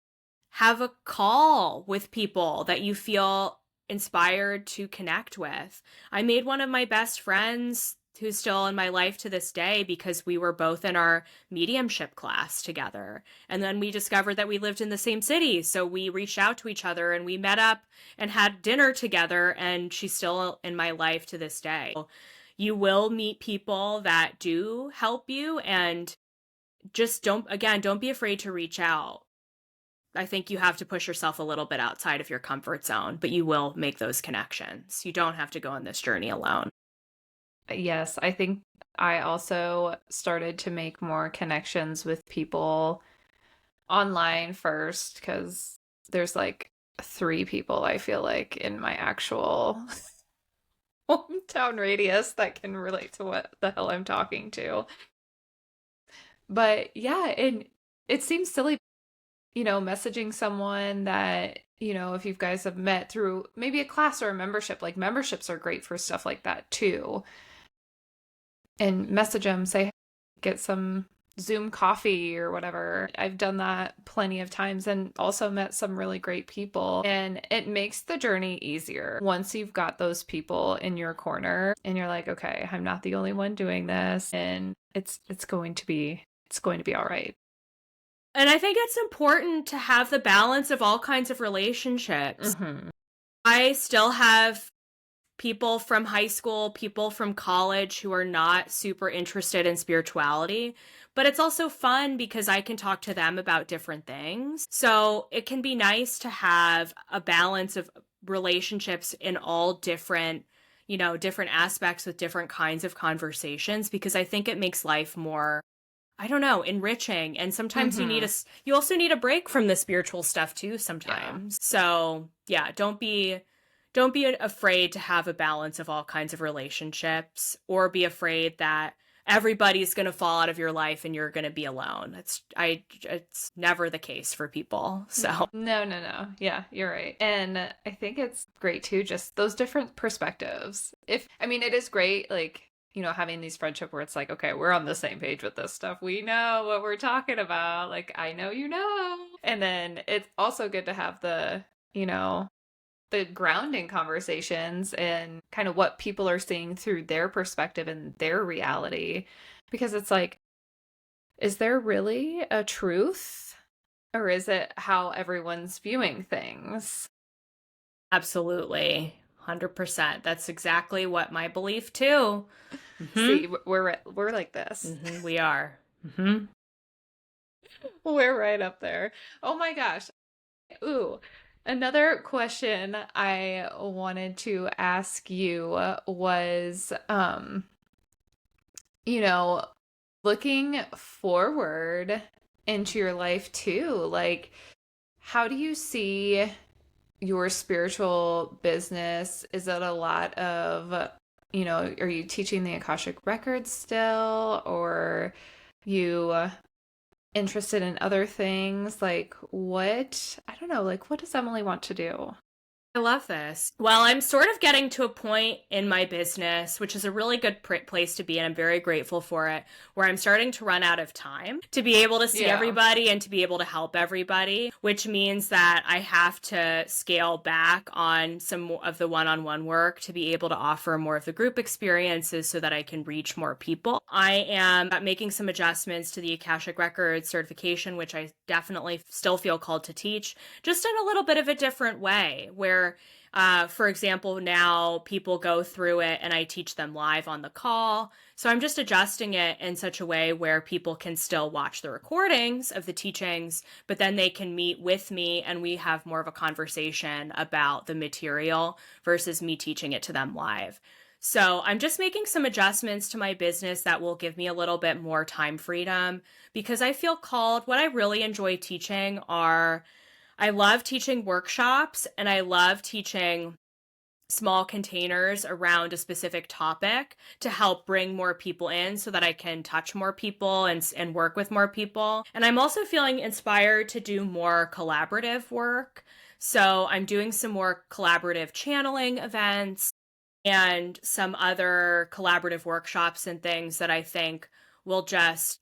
S2: have a call with people that you feel inspired to connect with. I made one of my best friends who's still in my life to this day because we were both in our mediumship class together. And then we discovered that we lived in the same city. So we reached out to each other and we met up and had dinner together, and she's still in my life to this day. You will meet people that do help you, and just don't be afraid to reach out. I think you have to push yourself a little bit outside of your comfort zone, but you will make those connections. You don't have to go on this journey alone.
S1: Yes, I think I also started to make more connections with people online first because there's like 3 people I feel like in my actual hometown radius that can relate to what the hell I'm talking to. But yeah, and it seems silly, messaging someone that, if you guys have met through maybe a class or a membership, like memberships are great for stuff like that too. And message them, say, get some Zoom coffee or whatever. I've done that plenty of times and also met some really great people. And it makes the journey easier once you've got those people in your corner and you're like, okay, I'm not the only one doing this, and it's going to be all right.
S2: And I think it's important to have the balance of all kinds of relationships.
S1: Mm-hmm.
S2: I still have people from high school, people from college who are not super interested in spirituality, but it's also fun because I can talk to them about different things. So it can be nice to have a balance of relationships in all different, different aspects with different kinds of conversations, because I think it makes life more, I don't know, enriching. And sometimes you also need a break from the spiritual stuff too sometimes. Yeah. So yeah, don't be afraid to have a balance of all kinds of relationships, or be afraid that everybody's going to fall out of your life and you're going to be alone. It's never the case for people. So
S1: no. Yeah, you're right. And I think it's great too, just those different perspectives. It is great, like, having these friendship where it's like, okay, we're on the same page with this stuff. We know what we're talking about. Like, I know, And then it's also good to have the grounding conversations and kind of what people are seeing through their perspective and their reality. Because it's like, is there really a truth? Or is it how everyone's viewing things?
S2: Absolutely. 100%. That's exactly what my belief too.
S1: Mm-hmm. See, we're like this.
S2: Mm-hmm, we are. Mm-hmm.
S1: We're right up there. Oh my gosh. Ooh. Another question I wanted to ask you was, looking forward into your life too, like, how do you see your spiritual business? Is it a lot of, are you teaching the Akashic records still, or you interested in other things? Like, I don't know, like, what does Emily want to do?
S2: I love this. Well, I'm sort of getting to a point in my business, which is a really good place to be, and I'm very grateful for it, where I'm starting to run out of time to be able to see everybody and to be able to help everybody, which means that I have to scale back on some of the one-on-one work to be able to offer more of the group experiences so that I can reach more people. I am making some adjustments to the Akashic Records certification, which I definitely still feel called to teach, just in a little bit of a different way, where for example, now people go through it and I teach them live on the call. So I'm just adjusting it in such a way where people can still watch the recordings of the teachings, but then they can meet with me and we have more of a conversation about the material versus me teaching it to them live. So I'm just making some adjustments to my business that will give me a little bit more time freedom, because I feel called. What I really enjoy teaching I love teaching workshops, and I love teaching small containers around a specific topic to help bring more people in so that I can touch more people and work with more people. And I'm also feeling inspired to do more collaborative work. So I'm doing some more collaborative channeling events and some other collaborative workshops and things that I think will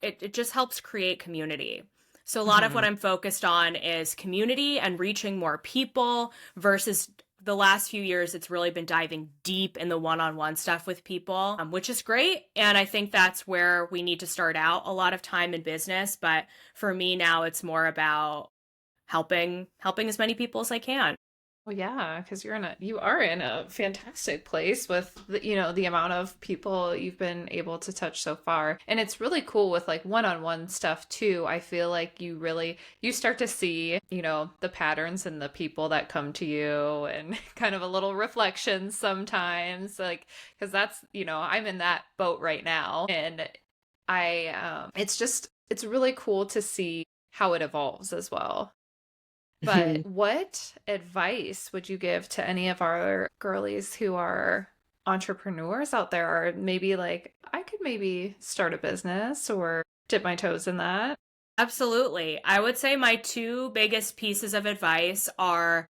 S2: it just helps create community. So a lot of what I'm focused on is community and reaching more people, versus the last few years, it's really been diving deep in the one-on-one stuff with people, which is great. And I think that's where we need to start out a lot of time in business. But for me now, it's more about helping as many people as I can.
S1: Well, yeah, because you are in a fantastic place with the amount of people you've been able to touch so far. And it's really cool with like one-on-one stuff too. I feel like you start to see, the patterns in the people that come to you, and kind of a little reflection sometimes, like, because that's, I'm in that boat right now. And it's really cool to see how it evolves as well. But what advice would you give to any of our girlies who are entrepreneurs out there are maybe like, I could maybe start a business or dip my toes in that?
S2: Absolutely. I would say my two biggest pieces of advice are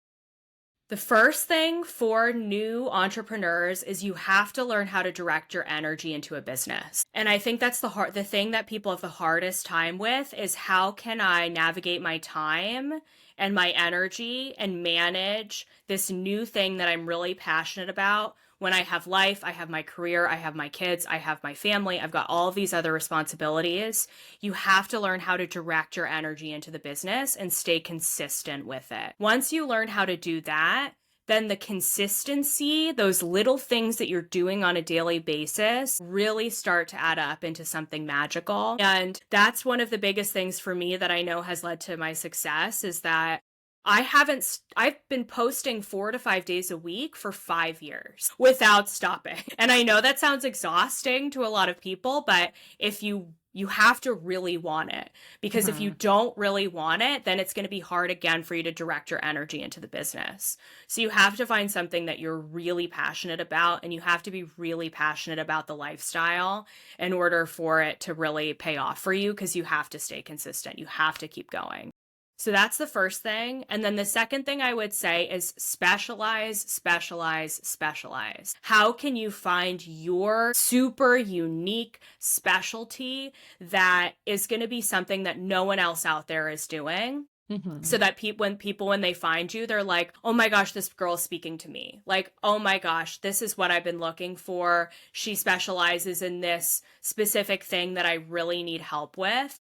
S2: the first thing for new entrepreneurs is you have to learn how to direct your energy into a business. And I think that's the thing that people have the hardest time with is how can I navigate my time and my energy and manage this new thing that I'm really passionate about when I have life, I have my career, I have my kids, I have my family, I've got all of these other responsibilities. You have to learn how to direct your energy into the business and stay consistent with it. Once you learn how to do that, then the consistency, those little things that you're doing on a daily basis really start to add up into something magical. And that's one of the biggest things for me that I know has led to my success is that I've been posting 4 to 5 days a week for 5 years without stopping. And I know that sounds exhausting to a lot of people, but if you have to really want it, because if you don't really want it, then it's going to be hard again for you to direct your energy into the business. So you have to find something that you're really passionate about, and you have to be really passionate about the lifestyle in order for it to really pay off for you, because you have to stay consistent. You have to keep going. So that's the first thing. And then the second thing I would say is specialize, specialize, specialize. How can you find your super unique specialty that is going to be something that no one else out there is doing? So that when they find you, they're like, oh my gosh, this girl is speaking to me. Like, oh my gosh, this is what I've been looking for. She specializes in this specific thing that I really need help with.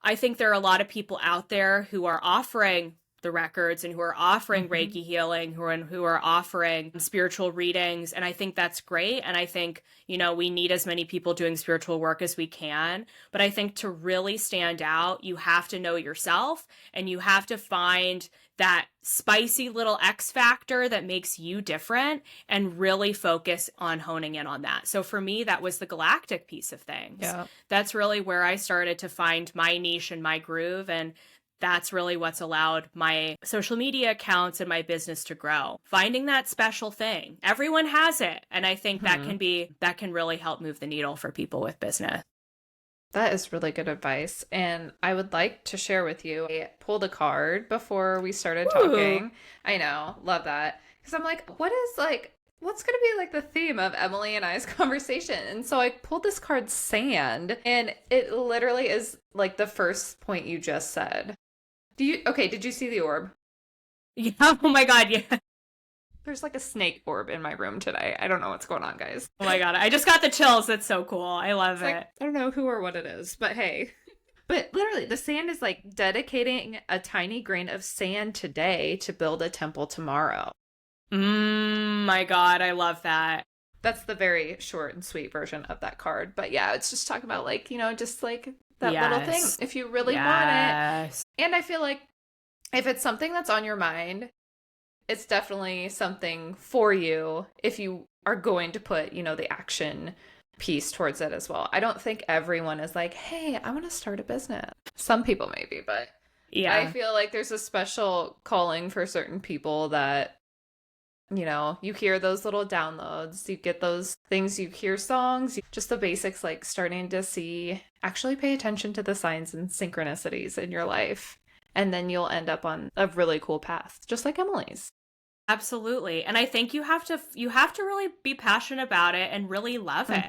S2: I think there are a lot of people out there who are offering the records and who are offering Reiki healing, who are offering spiritual readings. And I think that's great. And I think, we need as many people doing spiritual work as we can. But I think to really stand out, you have to know yourself and you have to find that spicy little X factor that makes you different and really focus on honing in on that. So for me, that was the Galactic piece of things.
S1: Yeah.
S2: That's really where I started to find my niche and my groove. And that's really what's allowed my social media accounts and my business to grow. Finding that special thing. Everyone has it. And I think that can really help move the needle for people with business.
S1: That is really good advice. And I would like to share with you, I pulled a card before we started talking. I know, love that. Because I'm like, what's going to be like the theme of Emily and I's conversation? And so I pulled this card, Sand, and it literally is like the first point you just said. Did you see the orb?
S2: Yeah. Oh my God. Yeah.
S1: There's like a snake orb in my room today. I don't know what's going on, guys.
S2: Oh my God. I just got the chills. That's so cool. I love it.
S1: Like, I don't know who or what it is, but hey. But literally, the sand is like dedicating a tiny grain of sand today to build a temple tomorrow.
S2: My God. I love that.
S1: That's the very short and sweet version of that card. But yeah, it's just talking about like, just like that little thing. If you really want it. And I feel like if it's something that's on your mind, it's definitely something for you if you are going to put, the action piece towards it as well. I don't think everyone is like, hey, I want to start a business. Some people maybe, but yeah, I feel like there's a special calling for certain people that, you hear those little downloads, you get those things, you hear songs, just the basics, like starting to actually pay attention to the signs and synchronicities in your life. And then you'll end up on a really cool path, just like Emily's.
S2: Absolutely. And I think you have to really be passionate about it and really love it.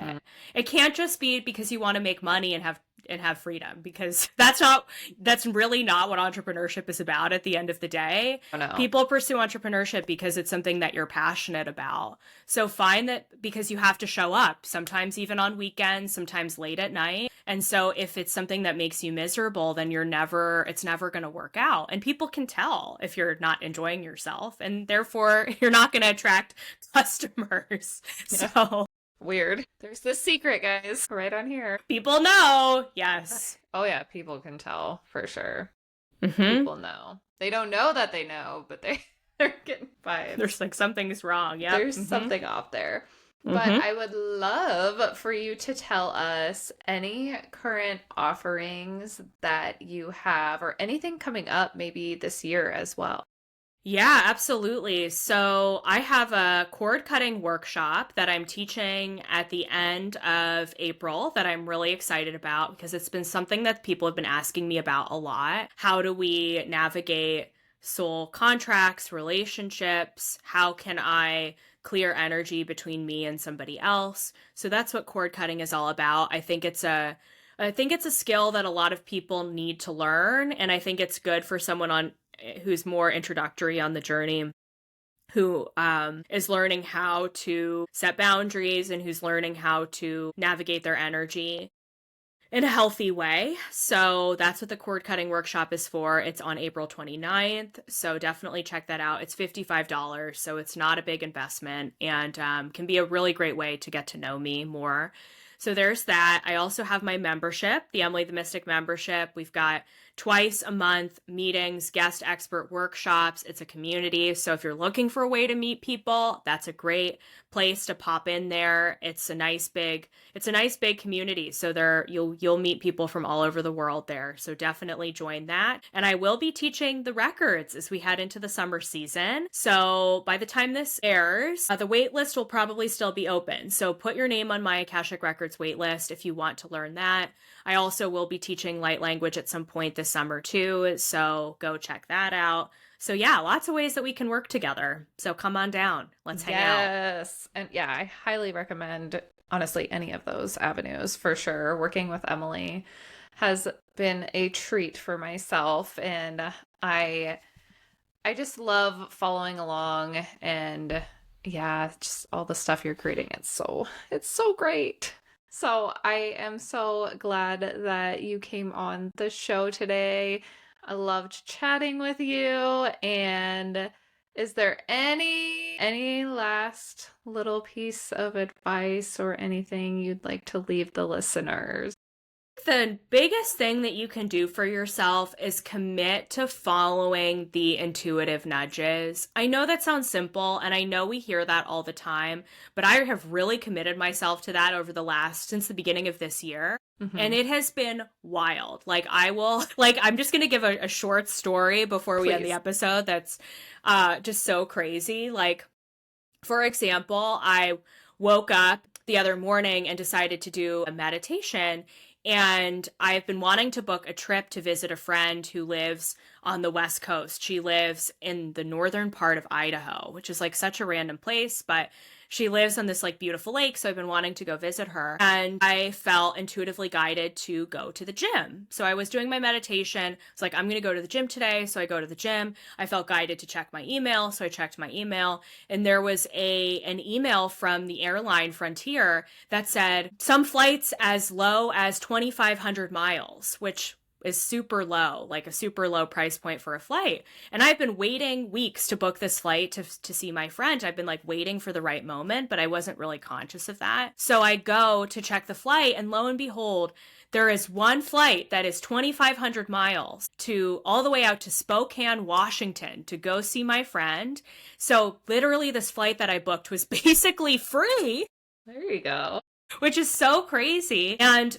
S2: It can't just be because you want to make money and have freedom, because that's really not what entrepreneurship is about at the end of the day. Oh, no. People pursue entrepreneurship because it's something that you're passionate about. So find that, because you have to show up, sometimes even on weekends, sometimes late at night. And so if it's something that makes you miserable, then it's never going to work out. And people can tell if you're not enjoying yourself, and therefore you're not going to attract customers. Yeah. So
S1: weird. There's the secret, guys, right on here.
S2: People know. Yes.
S1: Oh yeah, people can tell for sure. People know. They don't know that they know, but they're getting vibes.
S2: There's like something's wrong. Yeah.
S1: There's something off there. But I would love for you to tell us any current offerings that you have or anything coming up maybe this year as well.
S2: Yeah, absolutely. So I have a cord cutting workshop that I'm teaching at the end of April that I'm really excited about because it's been something that people have been asking me about a lot. How do we navigate soul contracts, relationships? How can I clear energy between me and somebody else? So that's what cord cutting is all about. I think it's a skill that a lot of people need to learn, and I think it's good for someone on who's more introductory on the journey, who is learning how to set boundaries and who's learning how to navigate their energy in a healthy way. So that's what the cord cutting workshop is for. It's on April 29th. So definitely check that out. It's $55. So it's not a big investment and can be a really great way to get to know me more. So there's that. I also have my membership, the Emily the Mystic membership. We've got twice a month meetings, guest expert workshops. It's a community. So if you're looking for a way to meet people, that's a great place to pop in there. It's a nice big community. So there you'll meet people from all over the world there. So definitely join that. And I will be teaching the records as we head into the summer season. So by the time this airs, the wait list will probably still be open. So put your name on my Akashic Records wait list if you want to learn that. I also will be teaching light language at some point this summer too, so go check that out. So yeah, lots of ways that we can work together. So come on down. Let's hang out.
S1: Yes. And yeah, I highly recommend, honestly, any of those avenues for sure. Working with Emily has been a treat for myself, and I just love following along, and yeah, just all the stuff you're creating. It's so great. So I am so glad that you came on the show today. I loved chatting with you. And is there any last little piece of advice or anything you'd like to leave the listeners?
S2: The biggest thing that you can do for yourself is commit to following the intuitive nudges. I know that sounds simple, and I know we hear that all the time, but I have really committed myself to that since the beginning of this year. Mm-hmm. And it has been wild. I'm just going to give a short story before we end the episode that's just so crazy. Like, for example, I woke up the other morning and decided to do a meditation. And I've been wanting to book a trip to visit a friend who lives on the West Coast. She lives in the northern part of Idaho, which is like such a random place, but she lives on this like beautiful lake. So I've been wanting to go visit her. And I felt intuitively guided to go to the gym. So I was doing my meditation. It's like, I'm going to go to the gym today. So I go to the gym. I felt guided to check my email. So I checked my email. And there was an email from the airline Frontier that said some flights as low as 2,500 miles, which is super low, like a super low price point for a flight. And I've been waiting weeks to book this flight to see my friend. I've been like waiting for the right moment, but I wasn't really conscious of that. So I go to check the flight, and lo and behold, there is one flight that is 2,500 miles to all the way out to Spokane, Washington to go see my friend. So literally this flight that I booked was basically free.
S1: There you go.
S2: Which is so crazy. And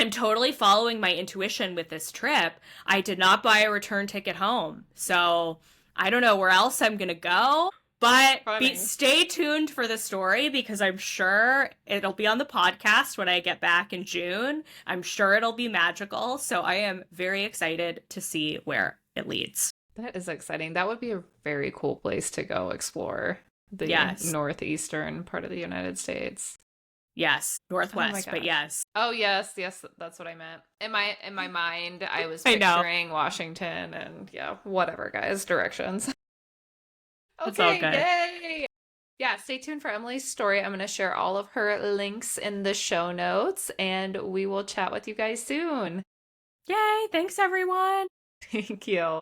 S2: I'm totally following my intuition with this trip. I did not buy a return ticket home. So I don't know where else I'm going to go. But stay tuned for the story because I'm sure it'll be on the podcast when I get back in June. I'm sure it'll be magical. So I am very excited to see where it leads.
S1: That is exciting. That would be a very cool place to go explore the northeastern part of the United States.
S2: Yes, northwest, but yes.
S1: Oh, yes, that's what I meant. In my mind, I was picturing Washington and whatever, guys, directions. Okay, yay! Yeah, stay tuned for Emily's story. I'm going to share all of her links in the show notes, and we will chat with you guys soon.
S2: Yay! Thanks, everyone.
S1: Thank you.